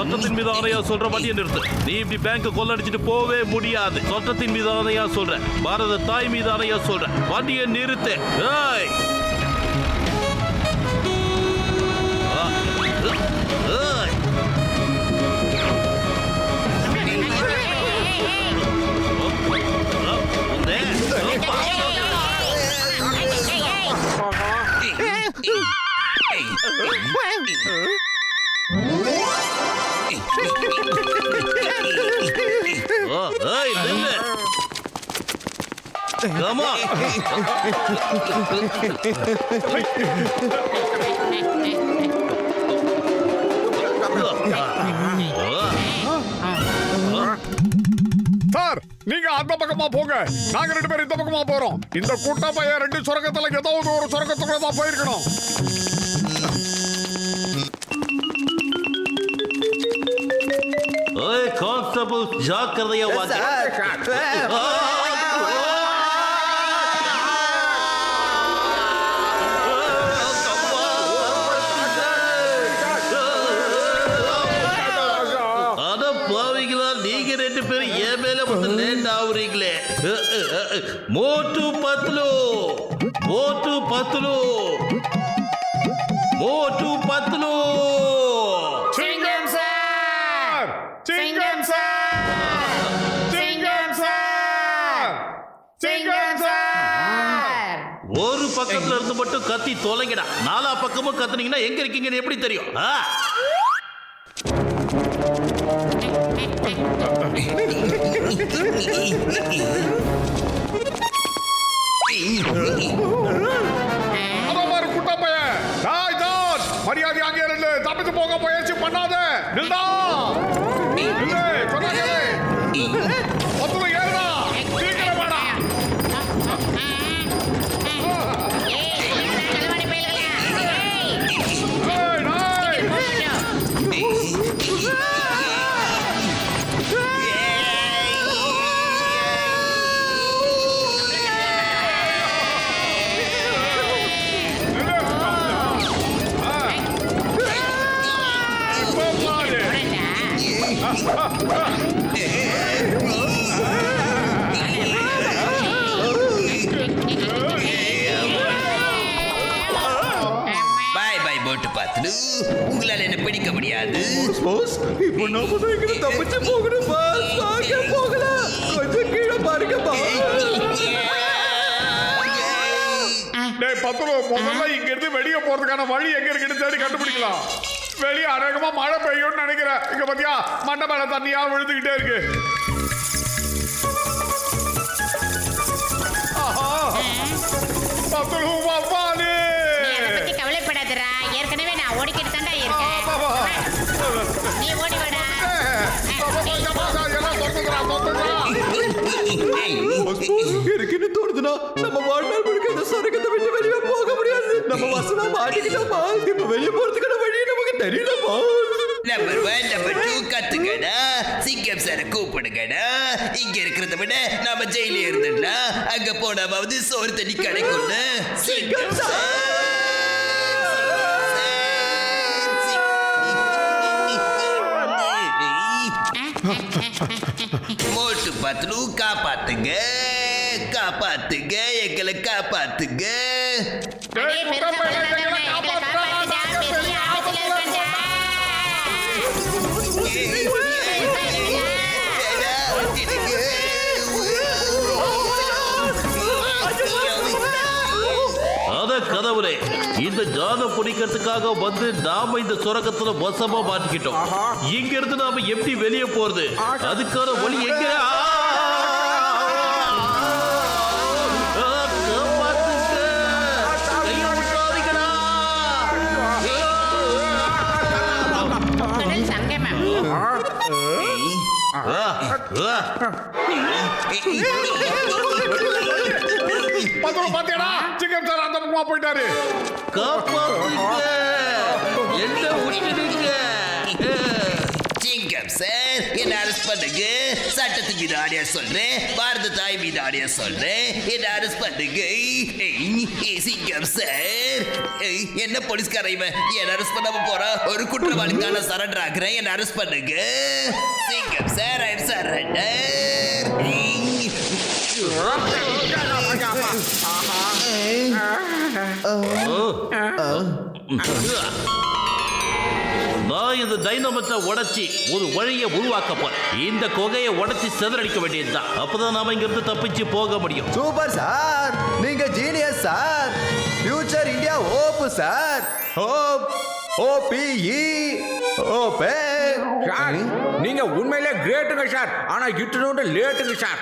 சட்டத்தின் மீது ஆணையா சொல்ற வண்டியை நிறுத்து. நீ இப்படி பேங்க கொள்ளடிச்சிட்டு போவே முடியாது. சட்டத்தின் மீது ஆணையா சொல்ற, பாரத தாய் மீது ஆணையா சொல்ற, வண்டியை நிறுத்து. ஏய் Come on! சார், நீங்க அந்த பக்கமா போங்க, நாங்க 2 பேரும் இந்த பக்கமா போறோம். இந்த கூட்ட பையன் 2 சுரங்கத்துல ஏதாவது ஒரு சுரங்கத்துக்குள்ள தான் போயிருக்கணும். ஓய் கான்ஸ்டபிள், ஜாக்கிரதையா வாங்க. मोटू पतलू मोटू पतलू मोटू पतलू சிங்கம் சார், சிங்கம் சார், சிங்கம் சார், சிங்கம் சார். ஒரு பக்கத்துல இருந்து மட்டும் கத்தி தொலைங்கடா. நாலா பக்கமும் கத்துனீங்கன்னா எங்க இருக்கீங்கன்னு எப்படி தெரியும்? மரியாதை அங்கே இருந்து தப்பித்து போக முயற்சி பண்ணாத. நில்டா, ஏறா, சீக்கிரம் வாடா. உங்களால என்ன பிடிக்க முடியாது. இப்போ நாம இங்க தப்பிச்சு போகணும் பாஸ். வாங்க போகலாம். கொஞ்சம் கீழே பாருங்க பாஸ். டேய் பத்ரு, முதல்ல இங்க இருந்து வெளியே போறதுக்கான வழி எங்க இருக்குன்னு தேடி கண்டுபிடிக்கலாம். வெளியே அநேகமா மழை பெய்யும்னு நினைக்கிறேன். இங்க பாத்தியா, மண்டை மேல தண்ணியா விழுந்துகிட்டே இருக்கு. பத்ரு வவ்வாலு, கவலைப்படாதடா, ஏற்கனவே நான் ஓடிக்கிட்டு தான்டா இருக்கேன். நீ ஓடி வாடா. எனக்கு என்ன தோணுதுன்னா, நம்ம வாழ்நாள் முழுக்க இந்த சரகத்தை விட்டு வெளியே போக முடியாது. நம்ம வசமா மாட்டிக்கிட்டோமா? இப்ப வெளியே போறதுக்கான வழி நமக்கு தெரியலமா? Number 1 number 2 கத்துங்கடா. சிங்கம் சார கூப்பிடுங்கடா. இங்க இருக்கிறத விட நாம ஜெயிலே இருந்துடலாம். அங்க போனாவது சோறு தண்ணி கிடைக்கும்னு. சிங்கம் சார், மோட்டு பத்லு காப்பாத்துங்க, காப்பாத்துங்க, எங்களை காப்பாத்துங்க. கதவுலே இந்த ஜாத பிடிக்கிறதுக்காக வந்து நாம இந்த சுரங்கத்துல வசமா மாட்டிக்கிட்டோம். இங்க இருந்து நாம எப்படி வெளியே போறது? அதுக்கான வழி எங்க? பாத்தியாடா, சிங்கம் சார் அந்த பக்கமா போயிட்டாரு. காப்பாத்துங்க, என்ன விட்டுடுங்க. சிங்கம் சார் என்ன அரெஸ்ட் பண்ணுங்க. சட்டத்தின் மீது ஆணையா சொல்றேன், பாரத தாய் மீது ஆணையா சொல்றேன், என்ன அரெஸ்ட் பண்ணுங்க. சிங்கம் சார், என்ன போலீஸ்கார இவன் என்ன அரெஸ்ட் பண்ணாம போறா? ஒரு குற்றவாளி தான சரண்டர் ஆகுறேன், என்ன அரெஸ்ட் பண்ணுங்க. சிங்கம் சார், ஐ எம் சரண்டர். நான் இந்த டைனமத்தை உடைச்சி ஒரு வழியை உருவாக்க போறேன். இந்த குகையை உடைச்சி சிதறடிக்க வேண்டியதுதான். அப்பதான் நாம இங்கிருந்து தப்பிச்சு போக முடியும். சூப்பர் சார், நீங்க genius sir. Future India hope sir. Hope OPE ஓபே. Sir நீங்க உண்மையிலே கிரேட்டுங்க சார். ஆனா இட்டுனோட லேட்டுங்க சார்.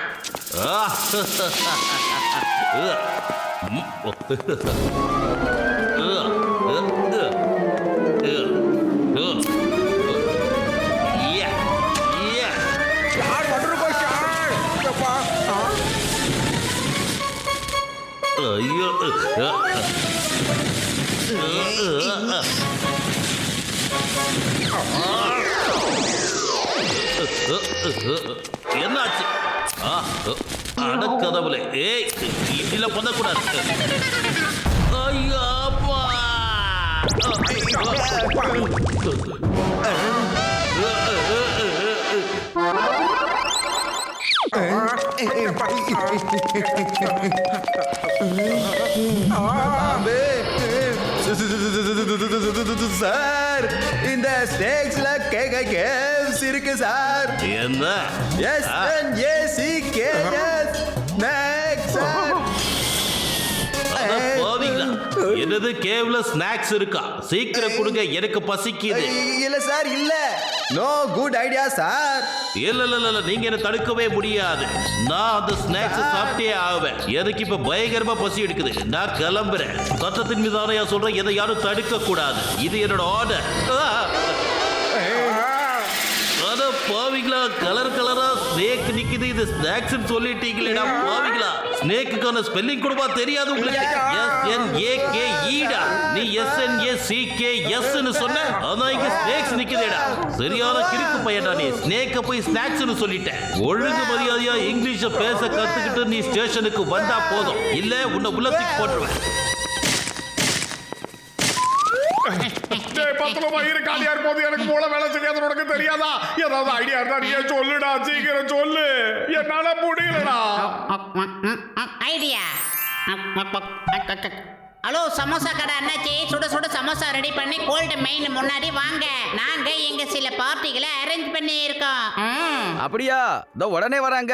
சார் வந்துருக்கோம் சார். அப்பா. ஐயோ என்னாச்சு? அடக்கதவுல ஏய் இல்ல பண்ணக்கூடாது. ஐயோ அப்பா. சார் இந்த ஸ்டேக்ஸ்ல கேவ்ஸ் இருக்கு சார். என்ன? SNACKS snacks sir. என்னது கேவ்ல ஸ்நாக்ஸ் இருக்கா? சீக்கிரம் கொடுங்க, எனக்கு பசிக்குது. இல்ல சார், இல்ல. No good idea sir. இல்ல நீங்க என்ன தடுக்கவே முடியாது. நான் அந்த ஸ்நாக்ஸ் சாப்பிட்டே ஆவேன். எனக்கு இப்ப பயங்கரமா பசி எடுக்குது. நான் கிளம்புறேன். சட்டத்தின் மீதான சொல்றேன், எதை யாரும் தடுக்க கூடாது. இது என்னோட ஆர்டர். பாவிங்களா, கலர் கலரா ஸ்னேக் நிக்குது. இது ஸ்நாக்ஸ் சொல்லிட்டீங்களா பாவிங்களா? ஸ்னேக்குக்கான ஸ்பெல்லிங் கூடவா தெரியாது உங்களுக்கு? SNAKE. நீ SNACKS ன்னு சொன்ன, அதான் இங்க ஸ்னேக்ஸ் நிக்குதேடா. சரியான கிறுக்கு பையன்டா நீ. ஸ்னேக்க போய் ஸ்நாக்ஸ் ன்னு சொல்லிட்டேன். ஒழுங்கு மரியாதையா இங்கிலீஷ பேச கத்துக்கிட்டு நீ ஸ்டேஷனுக்கு வந்தா போதும். இல்ல உன்னை உள்ளத்துக்கு போட்டுருவேன். காலியா இருக்கும்போது எனக்கு மூளை வேலை செய்யாத உனக்கு தெரியாதா? ஏதாவது ஐடியா இருந்தா நீ சொல்லுடா, சீக்கிரம் சொல்லு. என்னால முடியலடா. ஐடியா. ஹலோ சமோசா கடை அண்ணாச்சி, சுட சுட சமோசா ரெடி பண்ணி கோல்டு மெயின் முன்னாடி வாங்க. நாங்க இங்க சில பார்ட்டிகளை அரேஞ்ச் பண்ணி இருக்கோம். அப்படியா? இதோ உடனே வராங்க.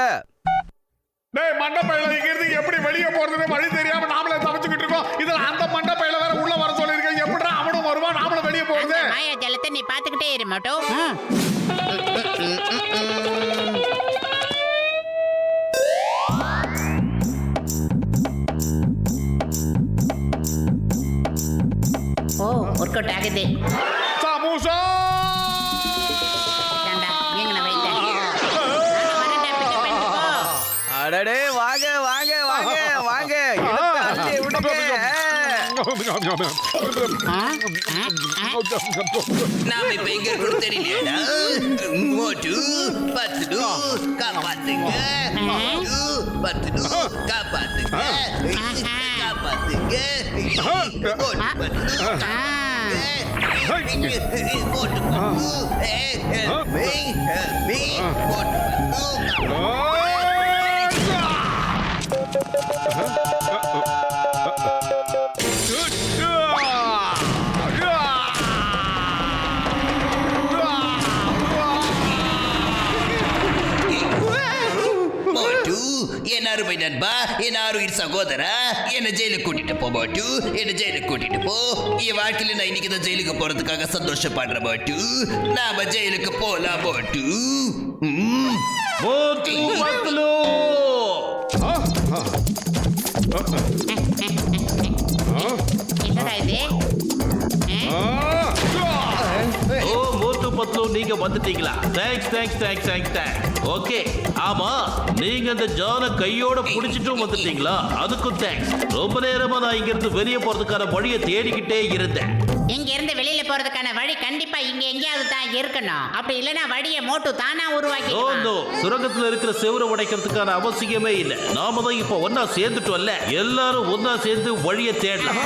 டேய் மண்டபையில இங்க இருந்து எப்படி வெளியே போறதுன்னு வழி தெரியாம நாமளே தவிச்சுக்கிட்டு இருக்கோம். இதுல அந்த மண்டபையில வேற உள்ள வர சொல்லிருக்கேன். எப்படிடா அவனும் வருவான், நாமளும் வெளியே போறது? மாயா ஜலத்தை நீ பாத்துக்கிட்டே இரு மட்டும். ஓ ஒர்க் அவுட் ஆகுது. சமோசா எங்க வைத்தேன். அடடே வாங்க வாங்க வாங்க வாங்க. நாம இப்ப எங்க இருக்கணும் தெரியலையாடா? மோட்டு பத்துடு காப்பாத்துங்க. மோட்டு பத்துடு காப்பாத்துங்க. காப்பாத்துங்க. மோட்டு பத்துடு மோட்டு என்னாரு போய் நண்பா, என்னாரு இது சகோதரா, என்ன ஜெயிலுக்கு கூட்டிட்டு போ மாட்டு, என்ன ஜெயிலுக்கு கூட்டிட்டு போ. என் வாழ்க்கையில நான் இன்னைக்கு தான் ஜெயிலுக்கு போறதுக்காக சந்தோஷப்படுற மாட்டு. நாம ஜெயிலுக்கு போலாம் மாட்டு. என்னடா இது? ஓ மோட்டு பத்லு, நீங்க வந்துட்டீங்களா? தேங்க்ஸ். ஓகே, ஆமா நீங்க அந்த ஜான கையோட புடிச்சிட்டும் வந்துட்டீங்களா? அதுக்கும் தேங்க்ஸ். ரொம்ப நேரமா நான் இங்க இருந்து வெளியே போறதுக்கான வழியை தேடிக்கிட்டே இருந்தேன். இங்க இருந்து வெளியில போறதுக்கான வழி கண்டிப்பா இங்க எங்கேயாவது தான் இருக்கணும். அப்படி இல்லனா வழியை மோட்டு தானா உருவாக்கி. நோ சுரங்கத்துல இருக்கிற செவரை உடைக்கிறதுக்கான அவசியமே இல்ல. நாம தான் இப்ப ஒன்னா சேர்ந்துட்டோம்ல, எல்லாரும் ஒன்னா சேர்ந்து வழியை தேடலாம்.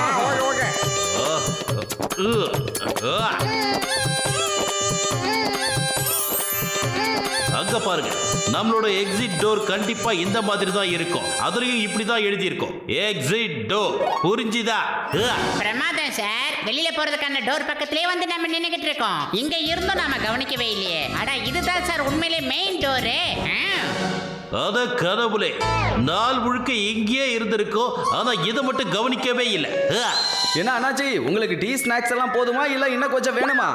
அங்க பாருங்க, நம்மளோட எக்ஸிட் டோர் கண்டிப்பா இந்த மாதிரி தான் இருக்கும். அதுலயும் இப்படிதான் எழுதி இருக்கும், எக்ஸிட் டோர். புரிஞ்சுதா? பிரமாதம் சார். வெளியில போறதுக்கான டோர் பக்கத்திலே வந்து நம்ம நின்னுகிட்டு இருக்கோம். இங்க இருந்தும் நாம கவனிக்கவே இல்லையே. அட இதுதான் சார் உண்மையிலே மெயின் டோரு. அத கனவுலே நாள் முழுக்க இங்கேயே இருந்திருக்கோம். ஆனா இதை மட்டும் கவனிக்கவே இல்லை. என்ன அண்ணாச்சி, உங்களுக்கு டீ ஸ்நாக்ஸ் எல்லாம் போதுமா இல்ல இன்னும் கொஞ்சம் வேணுமா?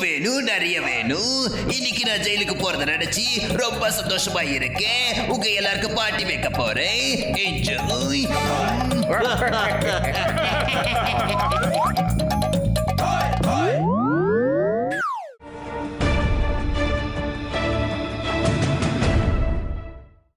வேணும் நிறைய வேணும். இன்னைக்கு நான் ஜெயிலுக்கு போறத நினைச்சு ரொம்ப சந்தோஷமா இருக்கேன். உங்க எல்லாருக்கும் பார்ட்டி வைக்க போறேன். என்ஜாய்.